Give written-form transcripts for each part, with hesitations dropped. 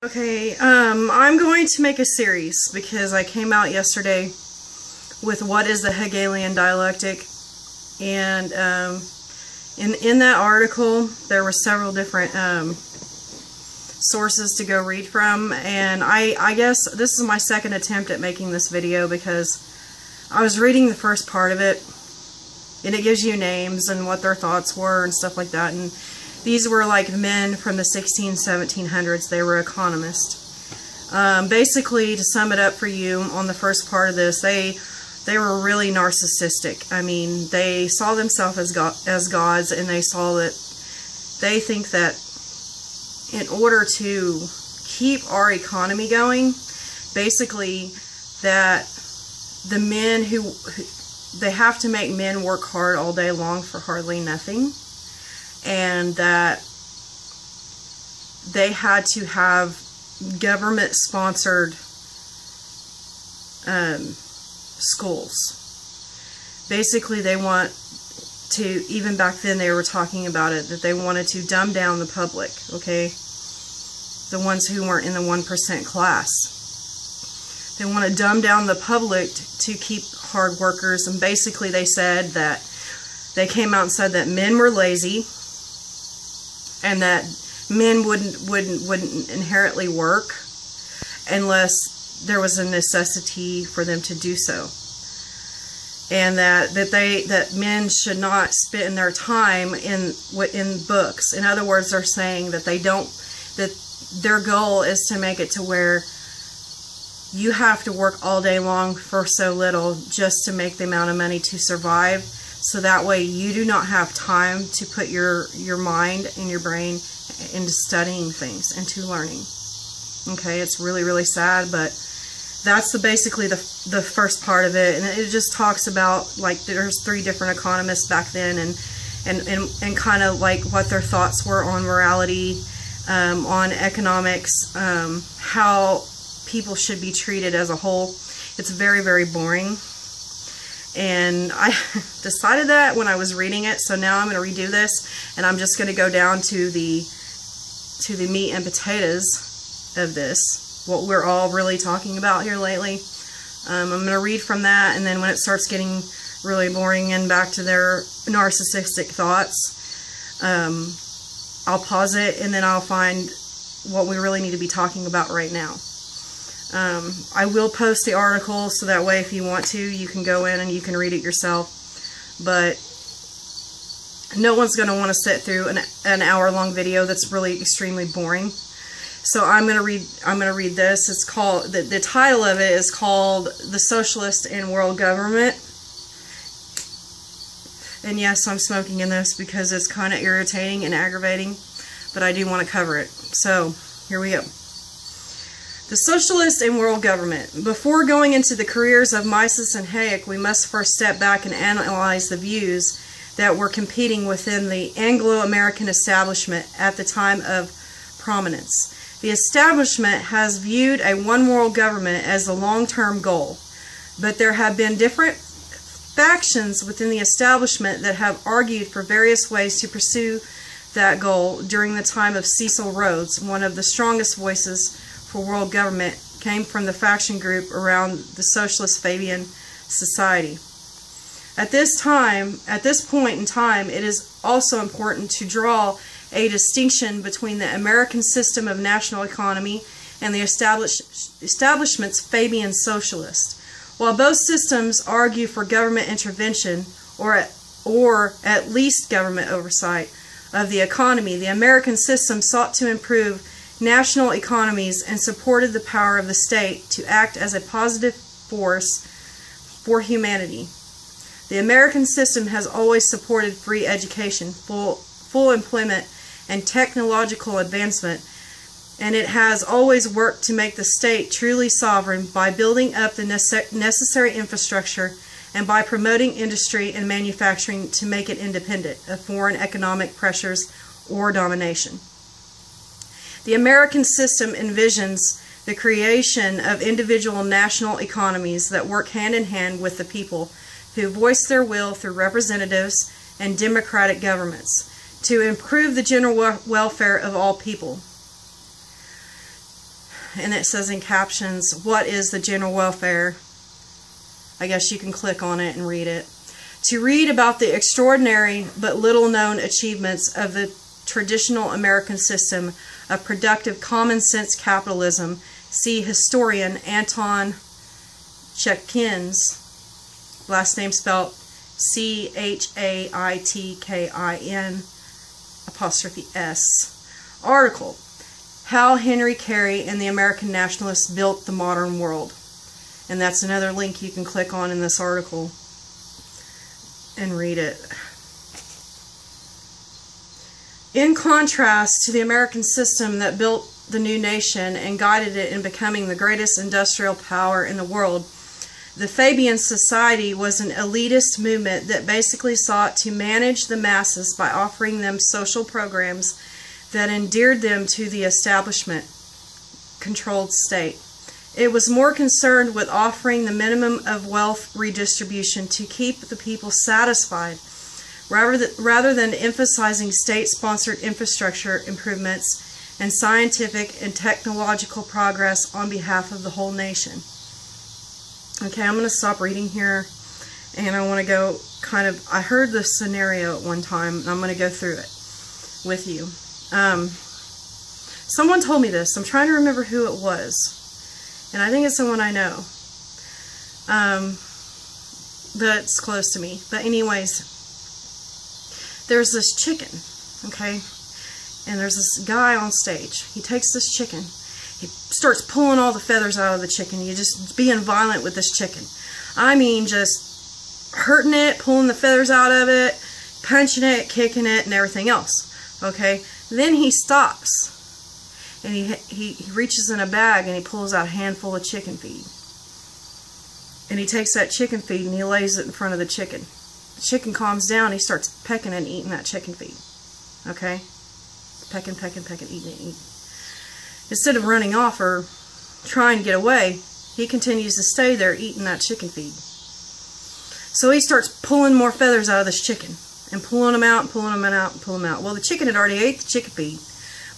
Okay, I'm going to make a series because I came out yesterday with what is the Hegelian dialectic, and in that article there were several different sources to go read from, and I guess this is my second attempt at making this video because I was reading the first part of it, and it gives you names and what their thoughts were and stuff like that, and these were like men from the 1700s. They were economists. Basically, to sum it up for you on the first part of this, they were really narcissistic. I mean, they saw themselves as gods, and they saw that they think that in order to keep our economy going, basically that the men they have to make men work hard all day long for hardly nothing. And that they had to have government-sponsored schools. Basically, they want to, even back then they were talking about it, that they wanted to dumb down the public, okay? The ones who weren't in the 1% class. They want to dumb down the public to keep hard workers, and basically they said that, they came out and said that men were lazy, and that men wouldn't inherently work unless there was a necessity for them to do so, and that men should not spend their time in books. In other words, they're saying that that their goal is to make it to where you have to work all day long for so little just to make the amount of money to survive. So that way you do not have time to put your mind and your brain into studying things, into learning. Okay, it's really, really sad, but that's basically the first part of it. And it just talks about, like, there's 3 different economists back then, and kind of like what their thoughts were on morality, on economics, how people should be treated as a whole. It's very, very boring. And I decided that when I was reading it, so now I'm going to redo this, and I'm just going to go down to the meat and potatoes of this, what we're all really talking about here lately. I'm going to read from that, and then when it starts getting really boring and back to their narcissistic thoughts, I'll pause it, and then I'll find what we really need to be talking about right now. I will post the article, so that way if you want to, you can go in and you can read it yourself. But no one's going to want to sit through an hour-long video that's really extremely boring. So I'm going to read this. It's called, the title of it is called "The Socialist and World Government." And yes, I'm smoking in this because it's kind of irritating and aggravating, but I do want to cover it. So here we go. The Socialist and World Government. Before going into the careers of Mises and Hayek, we must first step back and analyze the views that were competing within the Anglo-American establishment at the time of prominence. The establishment has viewed a one-world government as the long-term goal, but there have been different factions within the establishment that have argued for various ways to pursue that goal. During the time of Cecil Rhodes, one of the strongest voices for world government came from the faction group around the Socialist Fabian Society. At this point in time, it is also important to draw a distinction between the American system of national economy and the establishment's Fabian Socialist. While both systems argue for government intervention or at least government oversight of the economy, the American system sought to improve national economies and supported the power of the state to act as a positive force for humanity. The American system has always supported free education, full employment, and technological advancement, and it has always worked to make the state truly sovereign by building up the necessary infrastructure and by promoting industry and manufacturing to make it independent of foreign economic pressures or domination. The American system envisions the creation of individual national economies that work hand in hand with the people, who voice their will through representatives and democratic governments, to improve the general welfare of all people. and it says in captions, "What is the general welfare?" I guess you can click on it and read it. To read about the extraordinary but little known achievements of the traditional American system of productive common sense capitalism, see historian Anton Chekin's, last name spelled CHAITKIN', article, How Henry Carey and the American Nationalists Built the Modern World. And that's another link you can click on in this article and read it. In contrast to the American system that built the new nation and guided it in becoming the greatest industrial power in the world, the Fabian Society was an elitist movement that basically sought to manage the masses by offering them social programs that endeared them to the establishment-controlled state. It was more concerned with offering the minimum of wealth redistribution to keep the people satisfied, rather than emphasizing state-sponsored infrastructure improvements and scientific and technological progress on behalf of the whole nation. Okay, I'm going to stop reading here, and I want to go I heard this scenario at one time, and I'm going to go through it with you. Someone told me this. I'm trying to remember who it was, and I think it's someone I know that's close to me. But anyways, there's this chicken, okay, and there's this guy on stage. He takes this chicken. He starts pulling all the feathers out of the chicken. You're just being violent with this chicken. I mean, just hurting it, pulling the feathers out of it, punching it, kicking it, and everything else. Okay? Then he stops. And he reaches in a bag and he pulls out a handful of chicken feed. And he takes that chicken feed and he lays it in front of the chicken. The chicken calms down. He starts pecking and eating that chicken feed. Okay? Pecking, pecking, pecking, eating, eating. Instead of running off or trying to get away, he continues to stay there eating that chicken feed. So he starts pulling more feathers out of this chicken and pulling them out and pulling them out and pulling them out. Well, the chicken had already ate the chicken feed,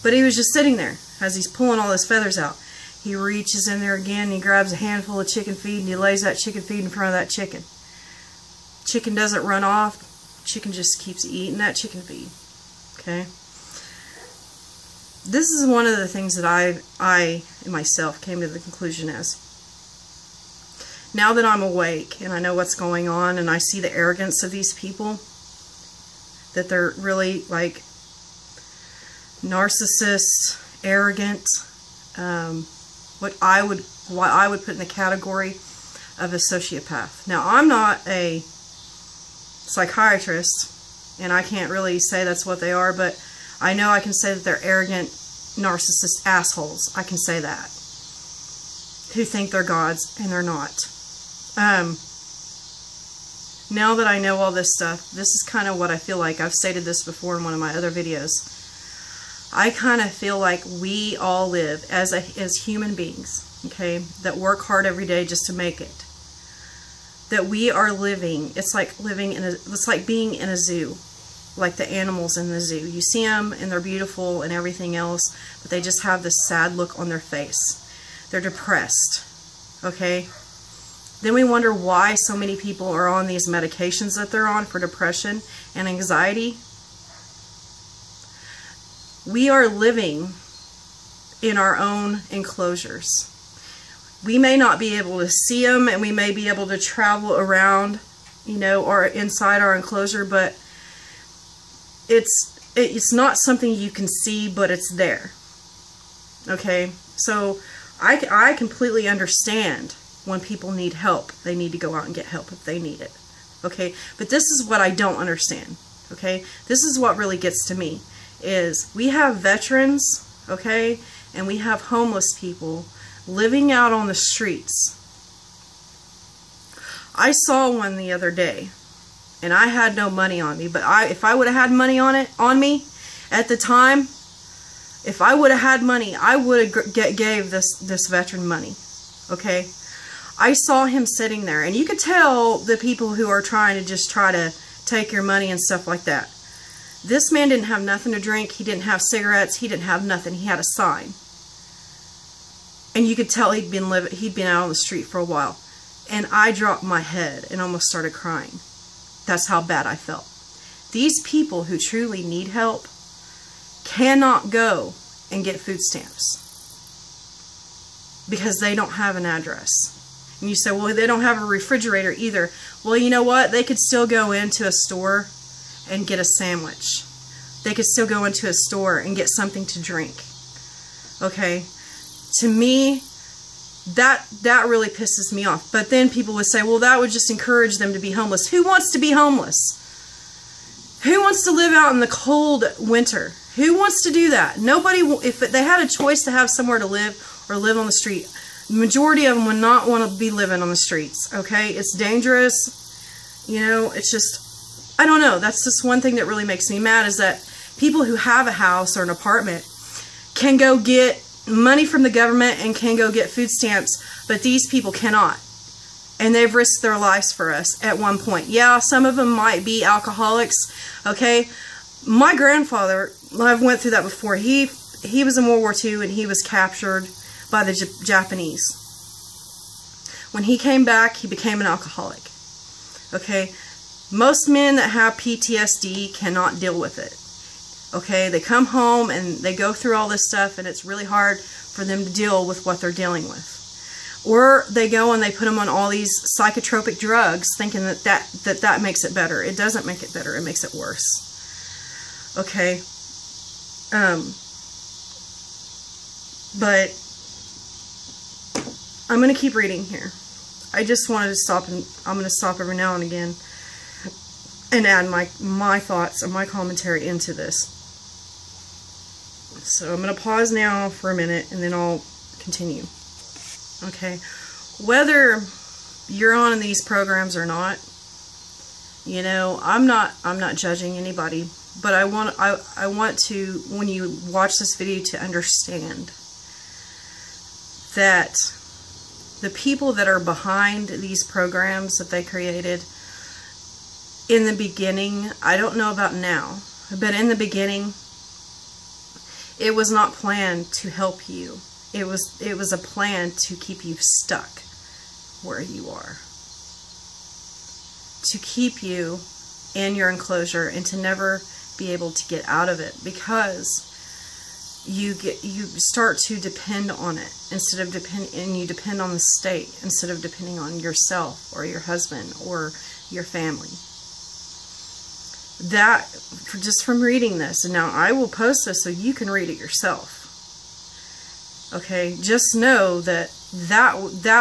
but he was just sitting there as he's pulling all his feathers out. He reaches in there again and he grabs a handful of chicken feed and he lays that chicken feed in front of that chicken. Chicken doesn't run off. Chicken just keeps eating that chicken feed. Okay? This is one of the things that I myself came to the conclusion as. Now that I'm awake and I know what's going on and I see the arrogance of these people, that they're really like narcissists, arrogant, what I would put in the category of a sociopath. Now, I'm not a psychiatrist and I can't really say that's what they are, but I know I can say that they're arrogant, narcissist assholes. I can say that. Who think they're gods, and they're not. Now that I know all this stuff, this is kind of what I feel like. I've stated this before in one of my other videos. I kind of feel like we all live as human beings, okay, that work hard every day just to make it. That we are living, it's like being in a zoo. Like the animals in the zoo. You see them and they're beautiful and everything else, but they just have this sad look on their face. They're depressed. Okay? Then we wonder why so many people are on these medications that they're on for depression and anxiety. We are living in our own enclosures. We may not be able to see them and we may be able to travel around, you know, or inside our enclosure, but it's not something you can see, but it's there. Okay? So I completely understand when people need help. They need to go out and get help if they need it. Okay? But this is what I don't understand. Okay? This is what really gets to me, is we have veterans, okay, and we have homeless people living out on the streets. I saw one the other day. And I had no money on me, but if I would have had money on me at the time, if I would have had money, I would have gave this veteran money. Okay? I saw him sitting there, and you could tell the people who are trying to take your money and stuff like that. This man didn't have nothing to drink. He didn't have cigarettes. He didn't have nothing. He had a sign. And you could tell he'd been out on the street for a while. And I dropped my head and almost started crying. That's how bad I felt. These people who truly need help cannot go and get food stamps because they don't have an address. And you say, well, they don't have a refrigerator either. Well, you know what? They could still go into a store and get a sandwich. They could still go into a store and get something to drink. Okay? To me, that really pisses me off. But then people would say, well, that would just encourage them to be homeless. Who wants to be homeless? Who wants to live out in the cold winter? Who wants to do that? Nobody. If they had a choice to have somewhere to live or live on the street, the majority of them would not want to be living on the streets. Okay? It's dangerous. You know, it's just, I don't know. That's just one thing that really makes me mad, is that people who have a house or an apartment can go get money from the government and can go get food stamps, but these people cannot. And they've risked their lives for us at one point. Yeah, some of them might be alcoholics, okay? My grandfather, I've went through that before. He was in World War II and he was captured by the Japanese. When he came back, he became an alcoholic, okay? Most men that have PTSD cannot deal with it. Okay, they come home and they go through all this stuff and it's really hard for them to deal with what they're dealing with. Or they go and they put them on all these psychotropic drugs thinking that makes it better. It doesn't make it better, it makes it worse. Okay, but I'm going to keep reading here. I just wanted to stop, and I'm going to stop every now and again and add my thoughts and my commentary into this. So I'm going to pause now for a minute and then I'll continue. Okay. Whether you're on these programs or not, you know, I'm not judging anybody, but I want to, when you watch this video, to understand that the people that are behind these programs that they created in the beginning, I don't know about now, but in the beginning, it was not planned to help you. It was a plan to keep you stuck where you are. To keep you in your enclosure and to never be able to get out of it, because you start to depend on it and you depend on the state instead of depending on yourself or your husband or your family. That, just from reading this, and now I will post this so you can read it yourself. Okay, just know that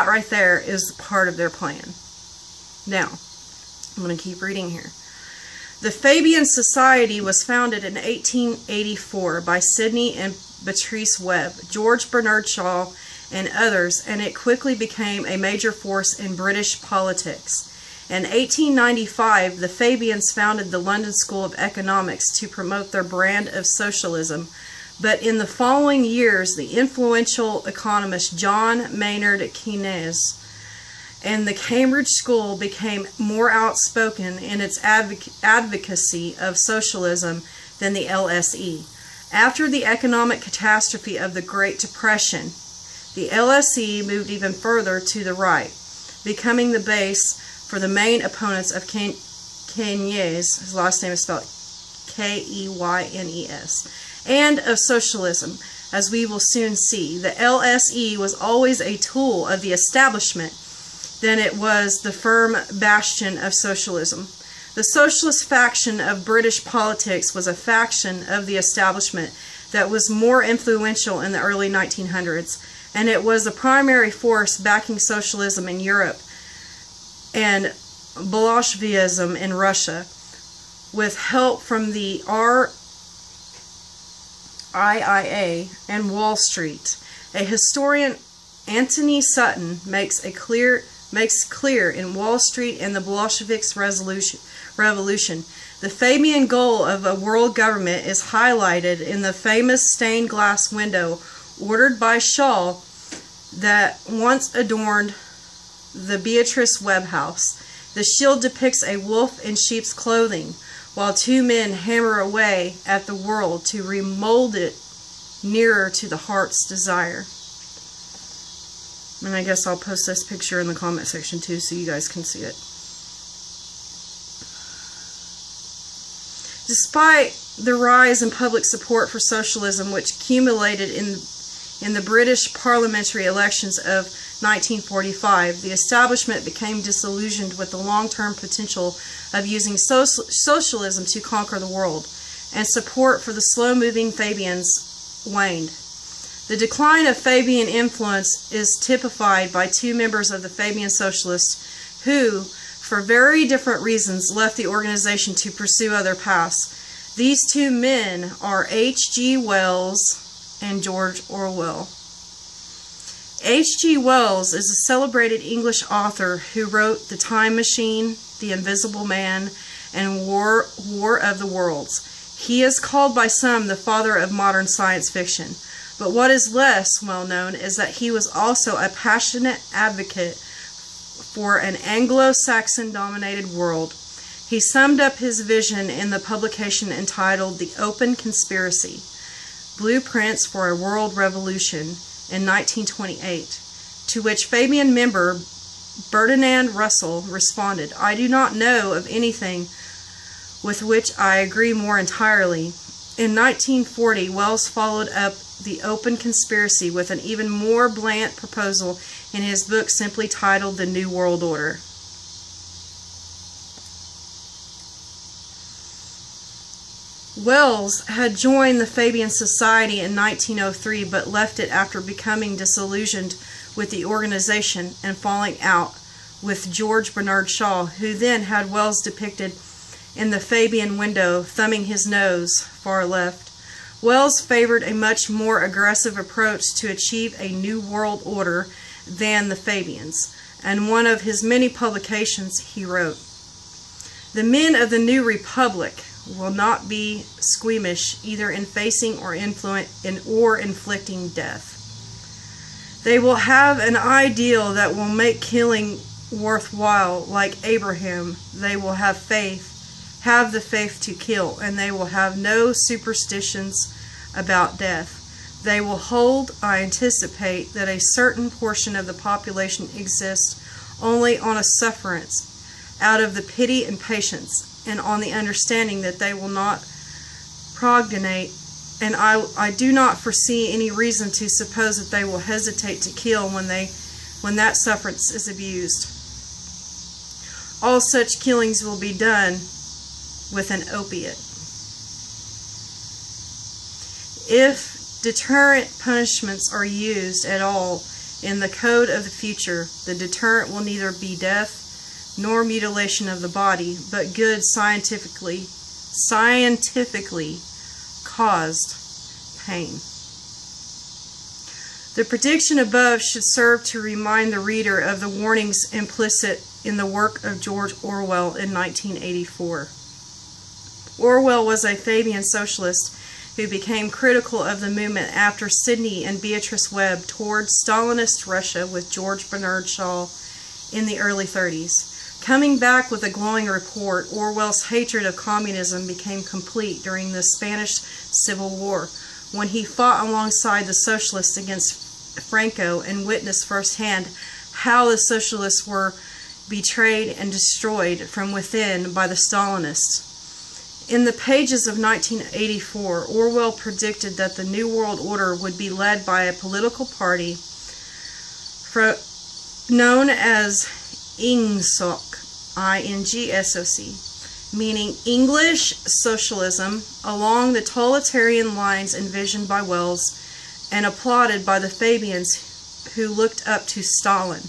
right there is part of their plan. Now, I'm going to keep reading here. The Fabian Society was founded in 1884 by Sidney and Beatrice Webb, George Bernard Shaw, and others, and it quickly became a major force in British politics. In 1895, the Fabians founded the London School of Economics to promote their brand of socialism, but in the following years, the influential economist John Maynard Keynes and the Cambridge School became more outspoken in its advocacy of socialism than the LSE. After the economic catastrophe of the Great Depression, the LSE moved even further to the right, becoming the base for the main opponents of Keynes, his last name is spelled Keynes, and of socialism, as we will soon see. The LSE was always a tool of the establishment, then it was the firm bastion of socialism. The socialist faction of British politics was a faction of the establishment that was more influential in the early 1900s, and it was the primary force backing socialism in Europe and Bolshevism in Russia, with help from the RIIA and Wall Street. A historian, Anthony Sutton, makes clear in Wall Street and the Bolsheviks' revolution. The Fabian goal of a world government is highlighted in the famous stained glass window ordered by Shaw that once adorned the Beatrice Webb house. The shield depicts a wolf in sheep's clothing, while two men hammer away at the world to remold it nearer to the heart's desire. And I guess I'll post this picture in the comment section too so you guys can see it. Despite the rise in public support for socialism, which accumulated in the British parliamentary elections of 1945, the establishment became disillusioned with the long-term potential of using socialism to conquer the world, and support for the slow-moving Fabians waned. The decline of Fabian influence is typified by two members of the Fabian Socialists who, for very different reasons, left the organization to pursue other paths. These two men are H.G. Wells and George Orwell. H.G. Wells is a celebrated English author who wrote The Time Machine, The Invisible Man, and War of the Worlds. He is called by some the father of modern science fiction, but what is less well known is that he was also a passionate advocate for an Anglo-Saxon dominated world. He summed up his vision in the publication entitled The Open Conspiracy, Blueprints for a World Revolution in 1928, to which Fabian member Bertrand Russell responded, "I do not know of anything with which I agree more entirely." In 1940, Wells followed up The Open Conspiracy with an even more blunt proposal in his book simply titled The New World Order. Wells had joined the Fabian Society in 1903, but left it after becoming disillusioned with the organization and falling out with George Bernard Shaw, who then had Wells depicted in the Fabian window, thumbing his nose far left. Wells favored a much more aggressive approach to achieve a new world order than the Fabians, and one of his many publications he wrote, "The men of the new republic will not be squeamish either in facing or inflicting death. They will have an ideal that will make killing worthwhile. Like Abraham, they will have the faith to kill, and they will have no superstitions about death. They will hold, I anticipate, that a certain portion of the population exists only on a sufferance, out of the pity and patience, and on the understanding that they will not prognate, and I do not foresee any reason to suppose that they will hesitate to kill when that sufferance is abused. All such killings will be done with an opiate. If deterrent punishments are used at all in the code of the future, the deterrent will neither be death nor mutilation of the body, but good scientifically caused pain." The prediction above should serve to remind the reader of the warnings implicit in the work of George Orwell in 1984. Orwell was a Fabian socialist who became critical of the movement after Sidney and Beatrice Webb toured Stalinist Russia with George Bernard Shaw in the early 30s. Coming back with a glowing report, Orwell's hatred of communism became complete during the Spanish Civil War, when he fought alongside the socialists against Franco and witnessed firsthand how the socialists were betrayed and destroyed from within by the Stalinists. In the pages of 1984, Orwell predicted that the New World Order would be led by a political party known as INGSOC, I-N-G-S-O-C, meaning English Socialism, along the totalitarian lines envisioned by Wells and applauded by the Fabians who looked up to Stalin.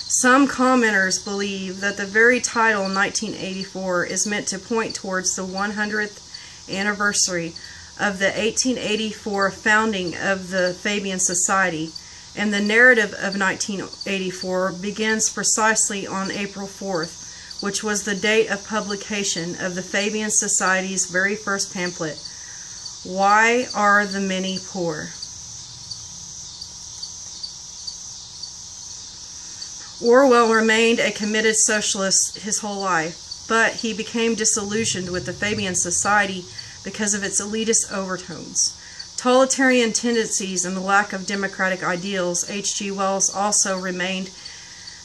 Some commenters believe that the very title 1984 is meant to point towards the 100th anniversary of the 1884 founding of the Fabian Society, and the narrative of 1984 begins precisely on April 4th, which was the date of publication of the Fabian Society's very first pamphlet, Why Are the Many Poor? Orwell remained a committed socialist his whole life, but he became disillusioned with the Fabian Society because of its elitist overtones. totalitarian tendencies and the lack of democratic ideals, H.G. Wells also remained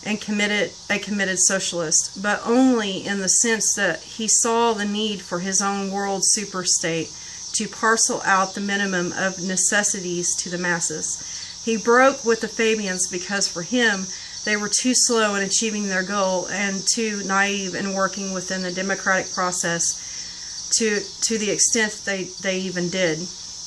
a committed socialist, but only in the sense that he saw the need for his own world superstate to parcel out the minimum of necessities to the masses. He broke with the Fabians because for him they were too slow in achieving their goal and too naive in working within the democratic process to the extent they even did.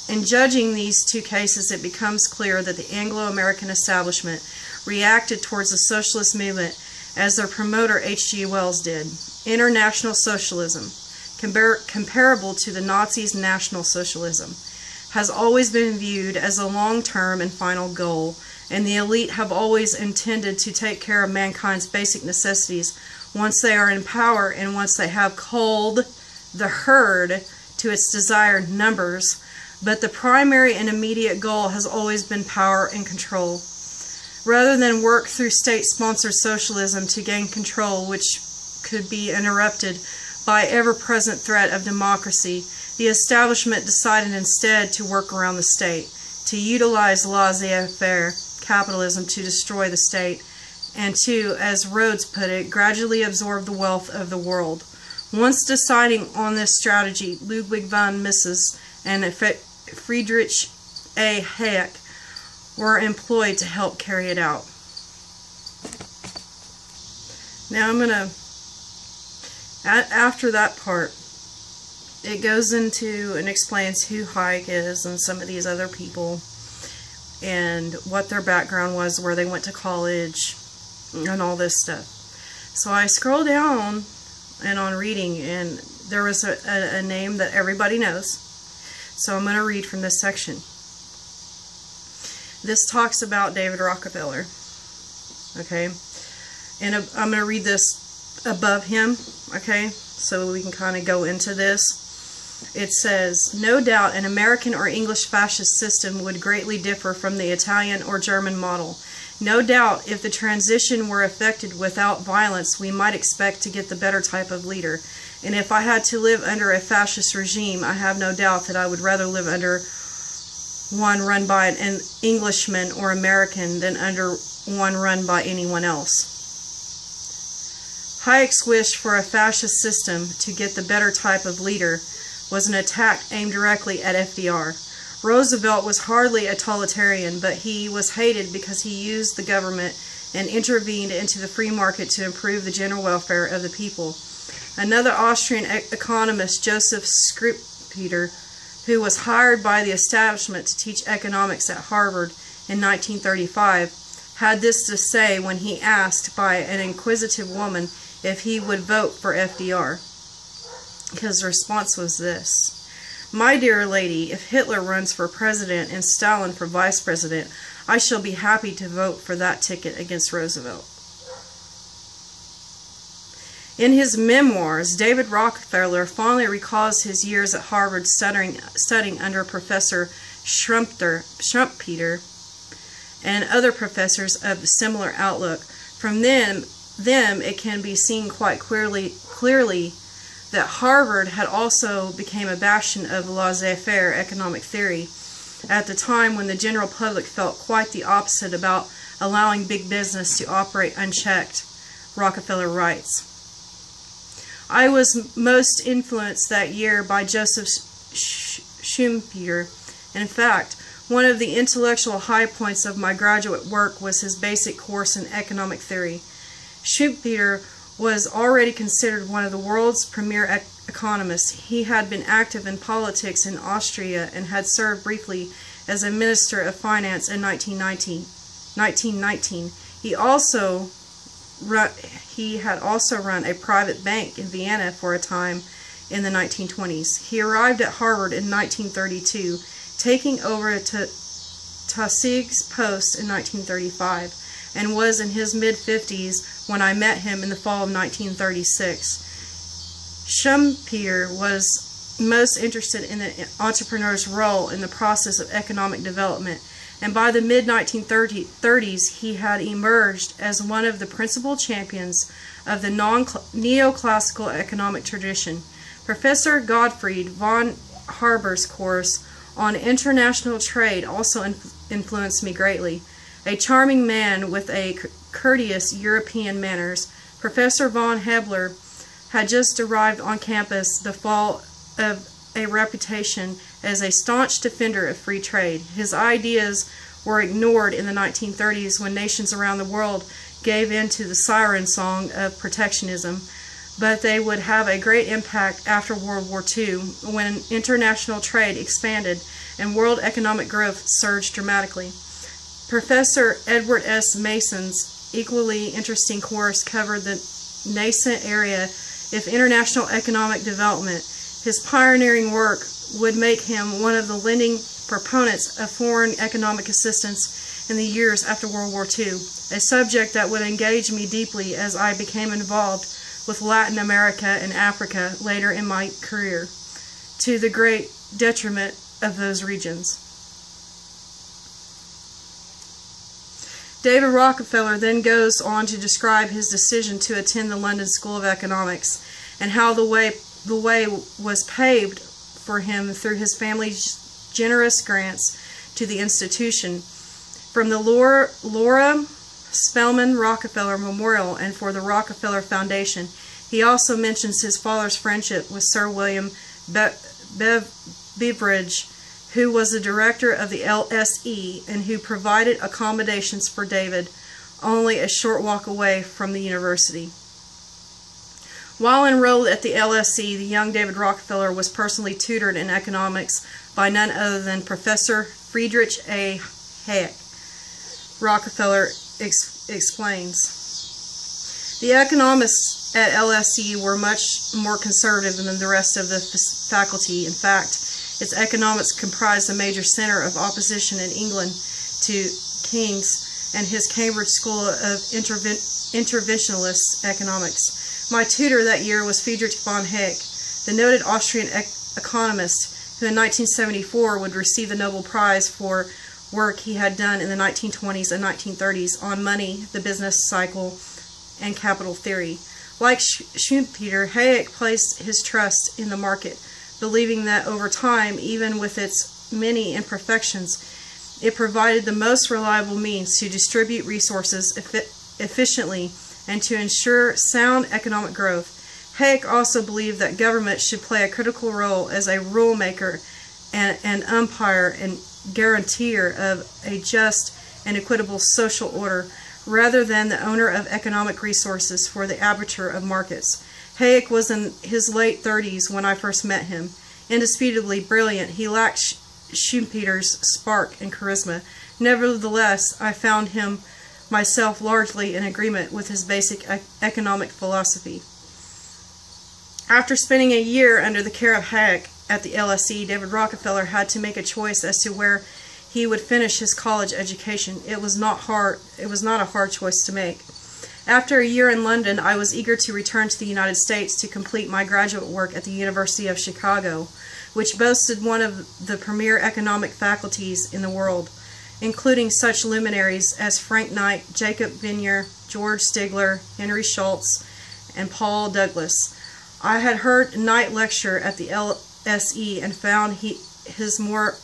In judging these two cases, it becomes clear that the Anglo-American establishment reacted towards the socialist movement as their promoter H.G. Wells did. International socialism, comparable to the Nazis' National Socialism, has always been viewed as a long-term and final goal, and the elite have always intended to take care of mankind's basic necessities once they are in power and once they have culled the herd to its desired numbers, but the primary and immediate goal has always been power and control. Rather than work through state-sponsored socialism to gain control, which could be interrupted by ever-present threat of democracy, the establishment decided instead to work around the state, to utilize laissez-faire capitalism to destroy the state, and to, as Rhodes put it, gradually absorb the wealth of the world. Once deciding on this strategy, Ludwig von Mises and Friedrich A. Hayek were employed to help carry it out. Now I'm going to, after that part, it goes into and explains who Hayek is and some of these other people and what their background was, where they went to college, and all this stuff. So I scroll down and on reading, and there was a name that everybody knows. So I'm going to read from this section. This talks about David Rockefeller. Okay? And I'm going to read this above him. Okay? So we can kind of go into this. It says, no doubt an American or English fascist system would greatly differ from the Italian or German model. No doubt if the transition were effected without violence, we might expect to get the better type of leader. And if I had to live under a fascist regime, I have no doubt that I would rather live under one run by an Englishman or American than under one run by anyone else. Hayek's wish for a fascist system to get the better type of leader was an attack aimed directly at FDR. Roosevelt was hardly a totalitarian, but he was hated because he used the government and intervened into the free market to improve the general welfare of the people. Another Austrian economist, Joseph Schumpeter, who was hired by the establishment to teach economics at Harvard in 1935, had this to say when he asked by an inquisitive woman if he would vote for FDR. His response was this: my dear lady, if Hitler runs for president and Stalin for vice president, I shall be happy to vote for that ticket against Roosevelt. In his memoirs, David Rockefeller fondly recalls his years at Harvard studying under Professor Schumpeter and other professors of a similar outlook. From them it can be seen quite clearly that Harvard had also become a bastion of laissez-faire economic theory at the time when the general public felt quite the opposite about allowing big business to operate unchecked. Rockefeller writes, I was most influenced that year by Joseph Schumpeter. In fact, one of the intellectual high points of my graduate work was his basic course in economic theory. Schumpeter was already considered one of the world's premier economists. He had been active in politics in Austria and had served briefly as a minister of finance in 1919. He had also run a private bank in Vienna for a time in the 1920s. He arrived at Harvard in 1932, taking over Tausig's post in 1935, and was in his mid-50s when I met him in the fall of 1936. Schumpeter was most interested in the entrepreneur's role in the process of economic development, and by the mid-1930s he had emerged as one of the principal champions of the neoclassical economic tradition. Professor Gottfried von Haber's course on international trade also influenced me greatly. A charming man with a courteous European manners, Professor von Hebler had just arrived on campus the fall of a reputation as a staunch defender of free trade. His ideas were ignored in the 1930s when nations around the world gave in to the siren song of protectionism, but they would have a great impact after World War II when international trade expanded and world economic growth surged dramatically. Professor Edward S. Mason's equally interesting course covered the nascent area of international economic development. His pioneering work would make him one of the leading proponents of foreign economic assistance in the years after World War II, a subject that would engage me deeply as I became involved with Latin America and Africa later in my career, to the great detriment of those regions. David Rockefeller then goes on to describe his decision to attend the London School of Economics and how the way was paved for him through his family's generous grants to the institution, from the Laura Spelman Rockefeller Memorial and for the Rockefeller Foundation. He also mentions his father's friendship with Sir William Beveridge, who was the director of the LSE and who provided accommodations for David only a short walk away from the university. While enrolled at the LSE, the young David Rockefeller was personally tutored in economics by none other than Professor Friedrich A. Hayek. Rockefeller explains. The economists at LSE were much more conservative than the rest of the faculty. In fact, its economics comprised a major center of opposition in England to King's and his Cambridge School of Interventionist Economics. My tutor that year was Friedrich von Hayek, the noted Austrian economist who in 1974 would receive the Nobel Prize for work he had done in the 1920s and 1930s on money, the business cycle, and capital theory. Like Schumpeter, Hayek placed his trust in the market, believing that over time, even with its many imperfections, it provided the most reliable means to distribute resources efficiently and to ensure sound economic growth. Hayek also believed that government should play a critical role as a rule maker and an umpire and guarantor of a just and equitable social order, rather than the owner of economic resources for the arbiter of markets. Hayek was in his late 30s when I first met him. Indisputably brilliant, he lacked Schumpeter's spark and charisma. Nevertheless, I found him myself largely in agreement with his basic economic philosophy. After spending a year under the care of Hayek at the LSE, David Rockefeller had to make a choice as to where he would finish his college education. It was not a hard choice to make. After a year in London, I was eager to return to the United States to complete my graduate work at the University of Chicago, which boasted one of the premier economic faculties in the world, including such luminaries as Frank Knight, Jacob Vineyard, George Stigler, Henry Schultz, and Paul Douglas. I had heard Knight lecture at the LSE and found his more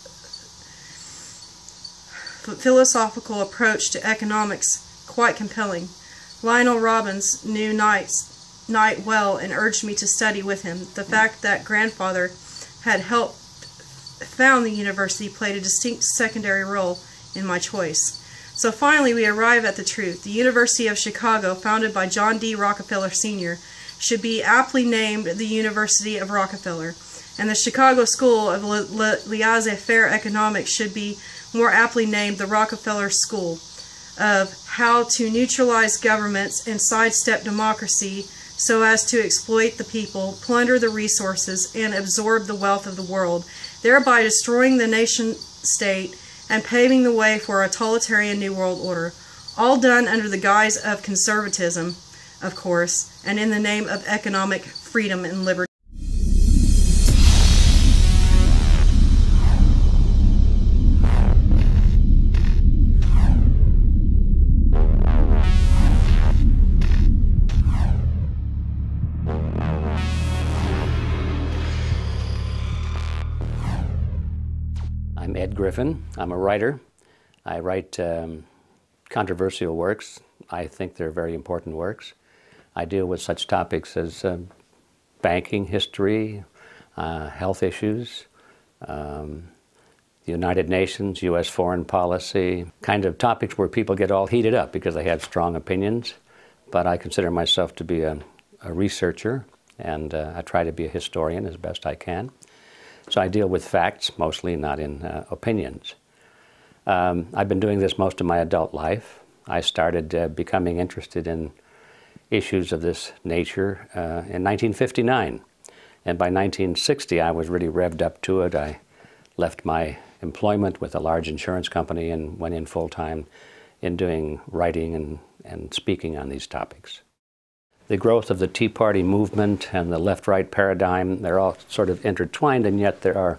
philosophical approach to economics quite compelling. Lionel Robbins knew Knight well and urged me to study with him. The fact that grandfather had helped found the university played a distinct secondary role in my choice. So finally we arrive at the truth. The University of Chicago, founded by John D. Rockefeller Sr., should be aptly named the University of Rockefeller, and the Chicago School of Laissez-faire Economics should be more aptly named the Rockefeller School of How to Neutralize Governments and Sidestep Democracy so as to exploit the people, plunder the resources, and absorb the wealth of the world, thereby destroying the nation-state and paving the way for a totalitarian New World Order, all done under the guise of conservatism, of course, and in the name of economic freedom and liberty. Griffin. I'm a writer. I write controversial works. I think they're very important works. I deal with such topics as banking history, health issues, the United Nations, U.S. foreign policy, kind of topics where people get all heated up because they have strong opinions. But I consider myself to be a researcher, and I try to be a historian as best I can. So I deal with facts, mostly, not in opinions. I've been doing this most of my adult life. I started becoming interested in issues of this nature in 1959. And by 1960, I was really revved up to it. I left my employment with a large insurance company and went in full-time in doing writing and speaking on these topics. The growth of the Tea Party movement and the left-right paradigm, they're all sort of intertwined, and yet there are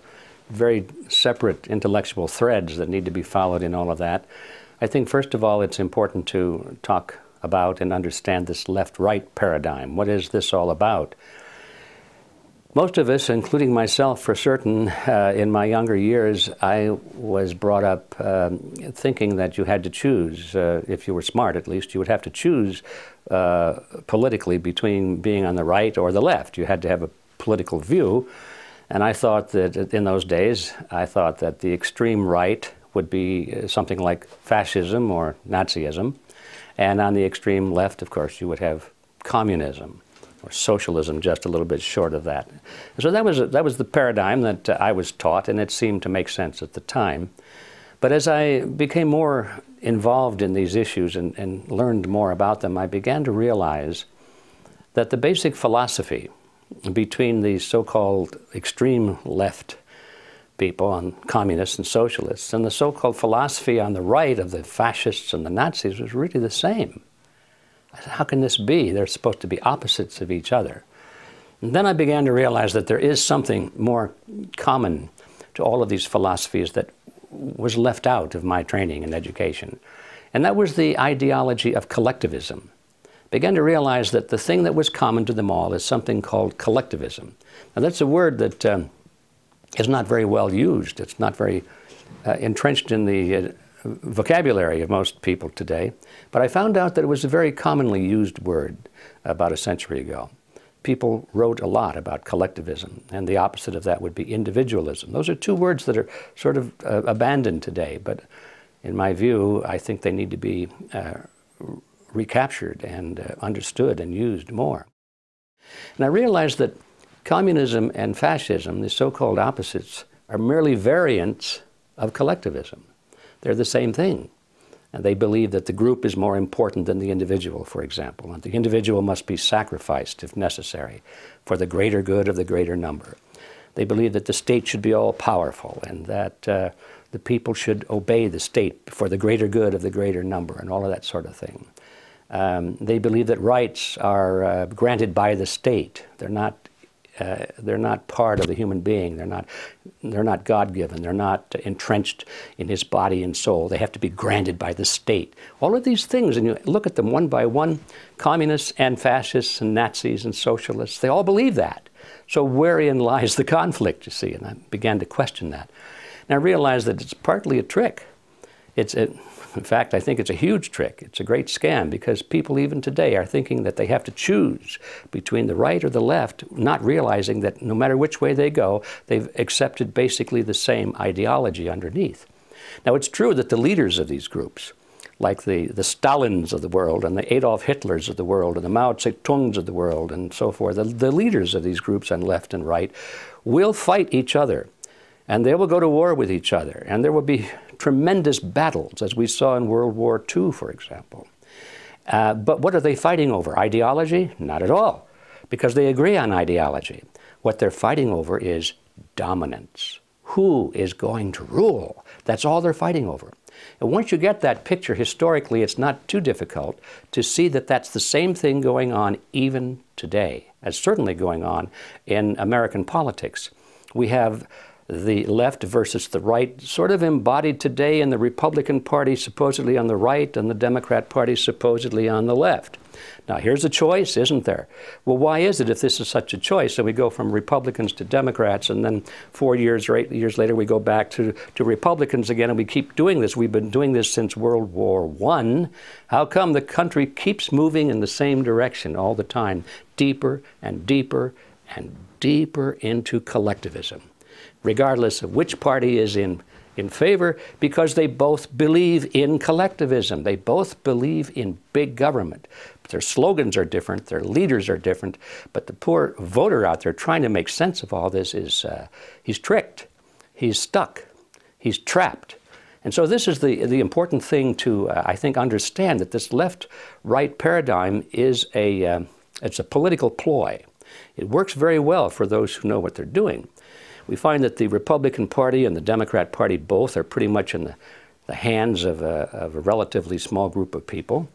very separate intellectual threads that need to be followed in all of that. I think, first of all, it's important to talk about and understand this left-right paradigm. What is this all about? Most of us, including myself for certain, in my younger years, I was brought up thinking that you had to choose, if you were smart at least, you would have to choose politically between being on the right or the left. You had to have a political view. And I thought that in those days, I thought that the extreme right would be something like fascism or Nazism. And on the extreme left, of course, you would have communism or socialism, just a little bit short of that. So that was the paradigm that I was taught, and it seemed to make sense at the time. But as I became more involved in these issues and learned more about them, I began to realize that the basic philosophy between the so-called extreme left people, on communists and socialists, and the so-called philosophy on the right of the fascists and the Nazis was really the same. I said, how can this be? They're supposed to be opposites of each other. And then I began to realize that there is something more common to all of these philosophies that was left out of my training and education. And that was the ideology of collectivism. I began to realize that the thing that was common to them all is something called collectivism. Now that's a word that is not very well used. It's not very entrenched in the vocabulary of most people today. But I found out that it was a very commonly used word about a century ago. People wrote a lot about collectivism, and the opposite of that would be individualism. Those are two words that are sort of abandoned today, but in my view, I think they need to be recaptured and understood and used more. And I realized that communism and fascism, the so-called opposites, are merely variants of collectivism. They're the same thing. And they believe that the group is more important than the individual, for example, and the individual must be sacrificed, if necessary, for the greater good of the greater number. They believe that the state should be all-powerful and that the people should obey the state for the greater good of the greater number and all of that sort of thing. They believe that rights are granted by the state. They're not part of the human being. They're not God-given. They're not entrenched in his body and soul. They have to be granted by the state. All of these things, and you look at them one by one, communists and fascists and Nazis and socialists, they all believe that. So wherein lies the conflict, you see? And I began to question that. And I realized that it's partly a trick. In fact, I think it's a huge trick. It's a great scam because people even today are thinking that they have to choose between the right or the left, not realizing that no matter which way they go, they've accepted basically the same ideology underneath. Now, it's true that the leaders of these groups, like the Stalins of the world and the Adolf Hitlers of the world and the Mao Zedongs of the world and so forth, the leaders of these groups on left and right will fight each other. And they will go to war with each other. And there will be tremendous battles, as we saw in World War II, for example. But what are they fighting over? Ideology? Not at all, because they agree on ideology. What they're fighting over is dominance. Who is going to rule? That's all they're fighting over. And once you get that picture historically, it's not too difficult to see that that's the same thing going on even today, as certainly going on in American politics. We have the left versus the right, sort of embodied today in the Republican Party supposedly on the right and the Democrat Party supposedly on the left. Now, here's a choice, isn't there? Well, why is it, if this is such a choice, that we go from Republicans to Democrats, and then 4 years or 8 years later we go back to Republicans again, and we keep doing this? We've been doing this since World War I. How come the country keeps moving in the same direction all the time, deeper and deeper and deeper into collectivism, regardless of which party is in favor? Because they both believe in collectivism. They both believe in big government. But their slogans are different, their leaders are different, but the poor voter out there trying to make sense of all this is, he's tricked, he's stuck, he's trapped. And so this is the important thing to, I think, understand, that this left-right paradigm is it's a political ploy. It works very well for those who know what they're doing. We find that the Republican Party and the Democrat Party both are pretty much in the hands of a relatively small group of people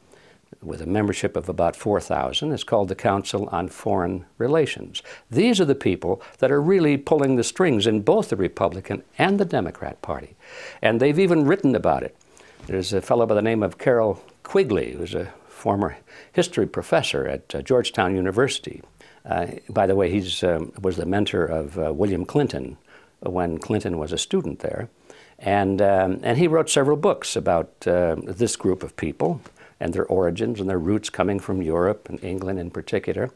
with a membership of about 4,000. It's called the Council on Foreign Relations. These are the people that are really pulling the strings in both the Republican and the Democrat Party. And they've even written about it. There's a fellow by the name of Carroll Quigley, who's a former history professor at Georgetown University. By the way, he was the mentor of William Clinton when Clinton was a student there. And he wrote several books about this group of people and their origins and their roots coming from Europe and England in particular.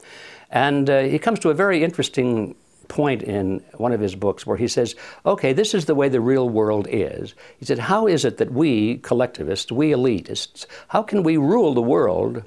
And he comes to a very interesting point in one of his books where he says, okay, this is the way the real world is. He said, how is it that we collectivists, we elitists, how can we rule the world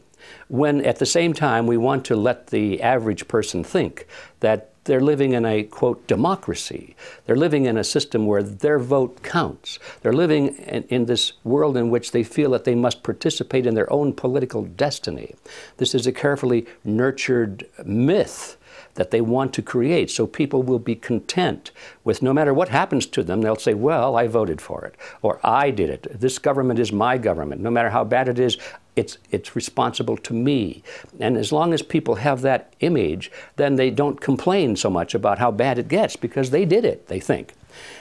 when at the same time we want to let the average person think that they're living in a, quote, democracy. They're living in a system where their vote counts. They're living in this world in which they feel that they must participate in their own political destiny. This is a carefully nurtured myth that they want to create, so people will be content with, no matter what happens to them, they'll say, well, I voted for it, or I did it. This government is my government. No matter how bad it is, it's responsible to me. And as long as people have that image, then they don't complain so much about how bad it gets, because they did it, they think.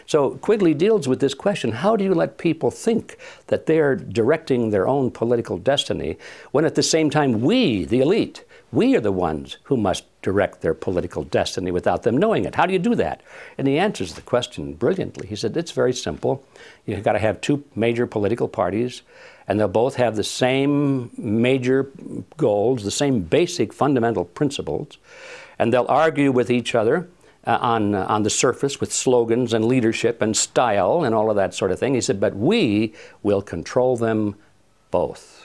So Quigley deals with this question: how do you let people think that they're directing their own political destiny when at the same time we, the elite, we are the ones who must direct their political destiny without them knowing it? How do you do that? And he answers the question brilliantly. He said, it's very simple. You've got to have two major political parties, and they'll both have the same major goals, the same basic fundamental principles, and they'll argue with each other on the surface with slogans and leadership and style and all of that sort of thing. He said, but we will control them both.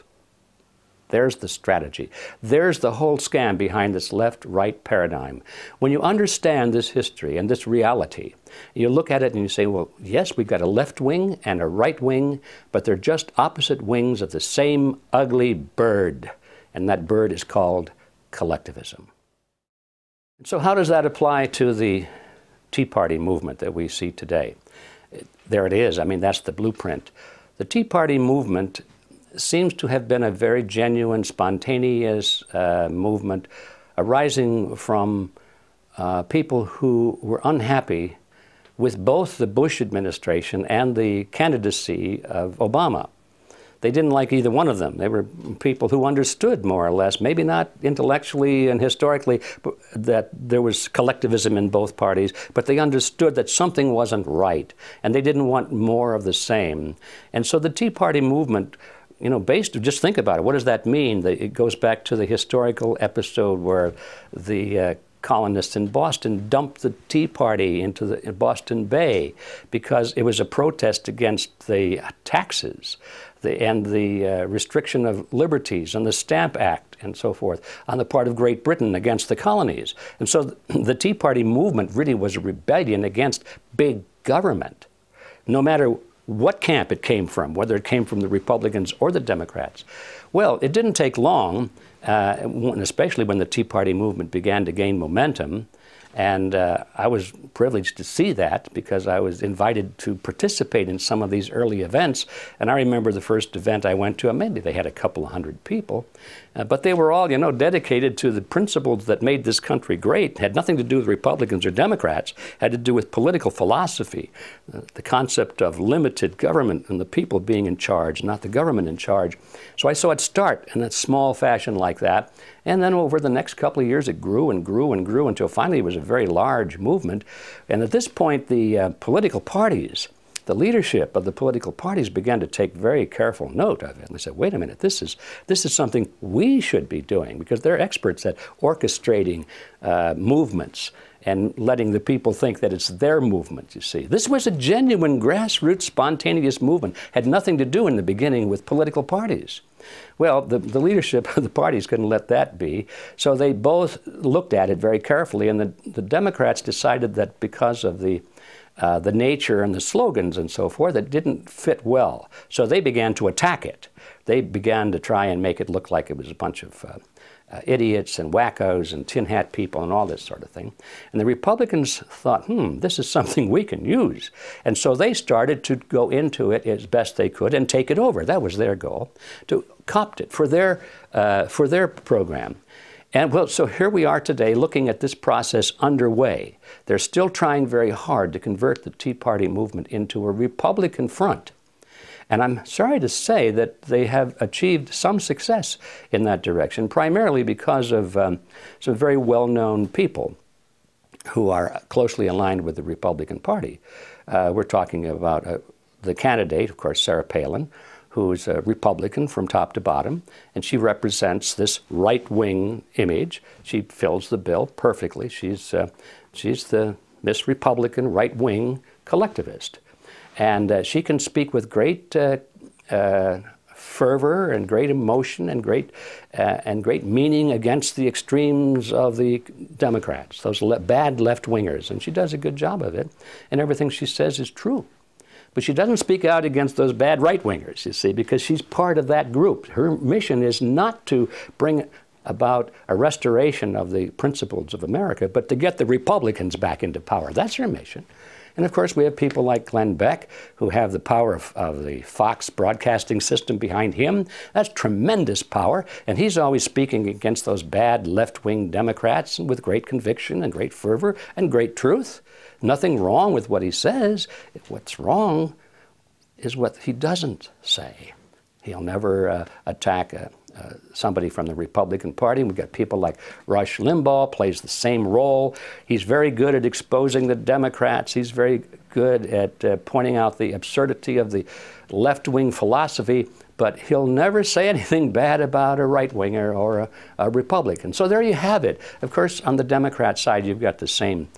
There's the strategy. There's the whole scam behind this left-right paradigm. When you understand this history and this reality, you look at it and you say, well, yes, we've got a left wing and a right wing, but they're just opposite wings of the same ugly bird, and that bird is called collectivism. So how does that apply to the Tea Party movement that we see today? There it is. I mean, that's the blueprint. The Tea Party movement seems to have been a very genuine, spontaneous movement arising from people who were unhappy with both the Bush administration and the candidacy of Obama. They didn't like either one of them. They were people who understood, more or less, maybe not intellectually and historically, that there was collectivism in both parties, but they understood that something wasn't right, and they didn't want more of the same. And so the Tea Party movement, you know, just think about it. What does that mean? It goes back to the historical episode where the colonists in Boston dumped the Tea Party into the Boston Bay because it was a protest against the taxes and the restriction of liberties and the Stamp Act and so forth on the part of Great Britain against the colonies. And so the Tea Party movement really was a rebellion against big government, no matter what camp it came from, whether it came from the Republicans or the Democrats. Well, it didn't take long, especially when the Tea Party movement began to gain momentum, And I was privileged to see that because I was invited to participate in some of these early events. And I remember the first event I went to, and maybe they had a couple of hundred people, but they were all, dedicated to the principles that made this country great. It had nothing to do with Republicans or Democrats. It had to do with political philosophy, the concept of limited government and the people being in charge, not the government in charge. So I saw it start in a small fashion like that. And then over the next couple of years, it grew and grew and grew until finally it was a very large movement. And at this point, the political parties, the leadership of the political parties began to take very careful note of it. And they said, wait a minute, this is something we should be doing, because they're experts at orchestrating movements and letting the people think that it's their movement, you see. This was a genuine grassroots spontaneous movement. Had nothing to do in the beginning with political parties. Well, the leadership of the parties couldn't let that be, so they both looked at it very carefully, and the Democrats decided that because of the nature and the slogans and so forth, it didn't fit well. So they began to attack it. They began to try and make it look like it was a bunch of idiots and wackos and tin hat people and all this sort of thing. And the Republicans thought, this is something we can use. And so they started to go into it as best they could and take it over. That was their goal, to copt it for their program. And well, so here we are today looking at this process underway. They're still trying very hard to convert the Tea Party movement into a Republican front. And I'm sorry to say that they have achieved some success in that direction, primarily because of some very well-known people who are closely aligned with the Republican Party. We're talking about the candidate, of course, Sarah Palin, who's a Republican from top to bottom, and she represents this right-wing image. She fills the bill perfectly. She's the Miss Republican right-wing collectivist. And she can speak with great fervor and great emotion and great meaning against the extremes of the Democrats, those bad left-wingers. And she does a good job of it, and everything she says is true. But she doesn't speak out against those bad right-wingers, you see, because she's part of that group. Her mission is not to bring about a restoration of the principles of America, but to get the Republicans back into power. That's her mission. And of course, we have people like Glenn Beck, who have the power of the Fox broadcasting system behind him. That's tremendous power. And he's always speaking against those bad left-wing Democrats with great conviction and great fervor and great truth. Nothing wrong with what he says. What's wrong is what he doesn't say. He'll never attack somebody from the Republican Party. We've got people like Rush Limbaugh, plays the same role. He's very good at exposing the Democrats. He's very good at pointing out the absurdity of the left-wing philosophy, but he'll never say anything bad about a right-winger or a Republican. So there you have it. Of course, on the Democrat side, you've got the same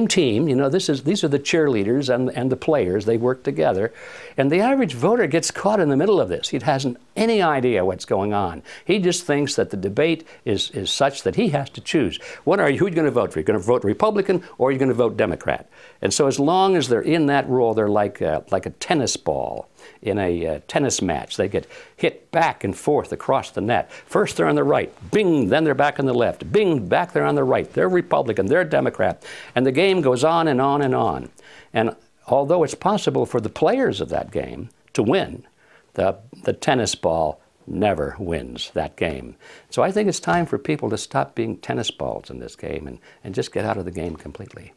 team. These are the cheerleaders and the players. They work together. And the average voter gets caught in the middle of this. He hasn't any idea what's going on. He just thinks that the debate is such that he has to choose. Who are you going to vote for? You're going to vote Republican or are you going to vote Democrat? And so as long as they're in that role, they're like a tennis ball in a tennis match. They get hit back and forth across the net. First they're on the right, bing, then they're back on the left, bing, back they're on the right. They're Republican, they're Democrat. And the game goes on and on and on. And although it's possible for the players of that game to win, the tennis ball never wins that game. So I think it's time for people to stop being tennis balls in this game and just get out of the game completely.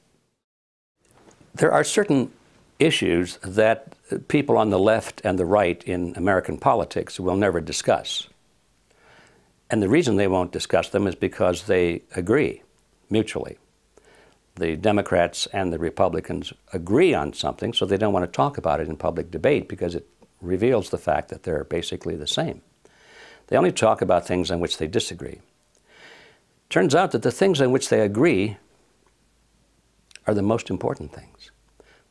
There are certain issues that people on the left and the right in American politics will never discuss. And the reason they won't discuss them is because they agree mutually. The Democrats and the Republicans agree on something, so they don't want to talk about it in public debate because it reveals the fact that they're basically the same. They only talk about things on which they disagree. Turns out that the things on which they agree are the most important things.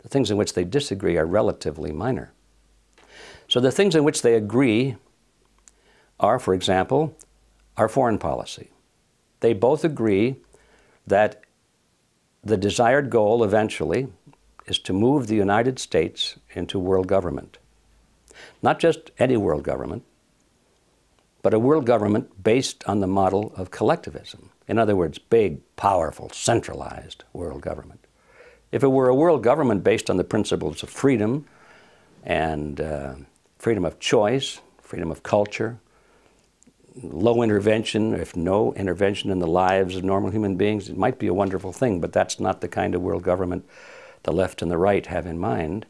The things in which they disagree are relatively minor. So the things in which they agree are, for example, our foreign policy. They both agree that the desired goal eventually is to move the United States into world government. Not just any world government, but a world government based on the model of collectivism. In other words, big, powerful, centralized world government. If it were a world government based on the principles of freedom and freedom of choice, freedom of culture, low intervention, if no intervention in the lives of normal human beings, it might be a wonderful thing, but that's not the kind of world government the left and the right have in mind.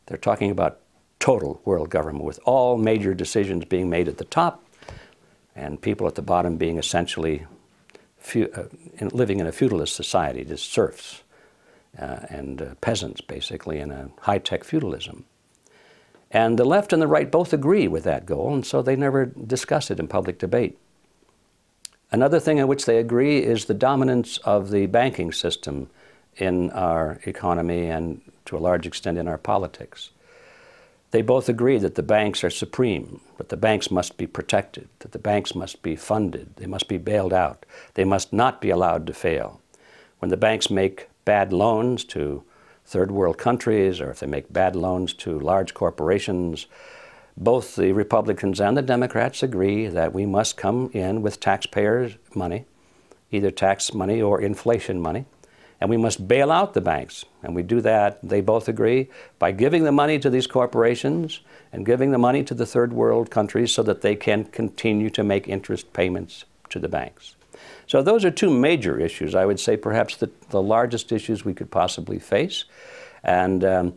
They're talking about total world government with all major decisions being made at the top and people at the bottom being essentially living in a feudalist society, just serfs and peasants basically in a high-tech feudalism. And the left and the right both agree with that goal, and so they never discuss it in public debate. Another thing in which they agree is the dominance of the banking system in our economy and to a large extent in our politics. They both agree that the banks are supreme, that the banks must be protected, that the banks must be funded, they must be bailed out, they must not be allowed to fail. When the banks make bad loans to third world countries, or if they make bad loans to large corporations, both the Republicans and the Democrats agree that we must come in with taxpayers' money, either tax money or inflation money, and we must bail out the banks. And we do that, they both agree, by giving the money to these corporations and giving the money to the third world countries so that they can continue to make interest payments to the banks. So those are two major issues, I would say perhaps the largest issues we could possibly face. And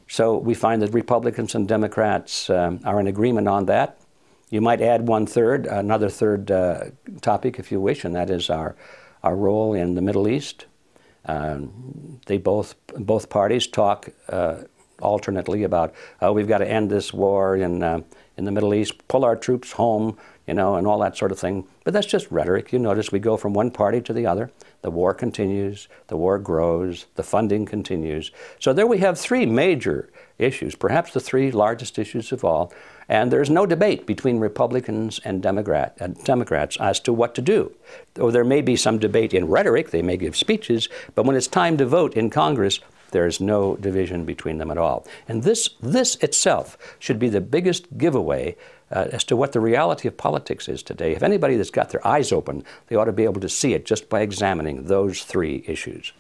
so we find that Republicans and Democrats are in agreement on that. You might add another third topic if you wish, and that is our role in the Middle East. Both parties talk alternately about, oh, we've got to end this war in the Middle East, pull our troops home, and all that sort of thing. But that's just rhetoric. You notice we go from one party to the other. The war continues, the war grows, the funding continues. So there we have three major issues, perhaps the three largest issues of all. And there's no debate between Republicans and Democrats as to what to do. Though there may be some debate in rhetoric, they may give speeches, but when it's time to vote in Congress, there's no division between them at all. And this itself should be the biggest giveaway as to what the reality of politics is today. If anybody that's got their eyes open, they ought to be able to see it just by examining those three issues.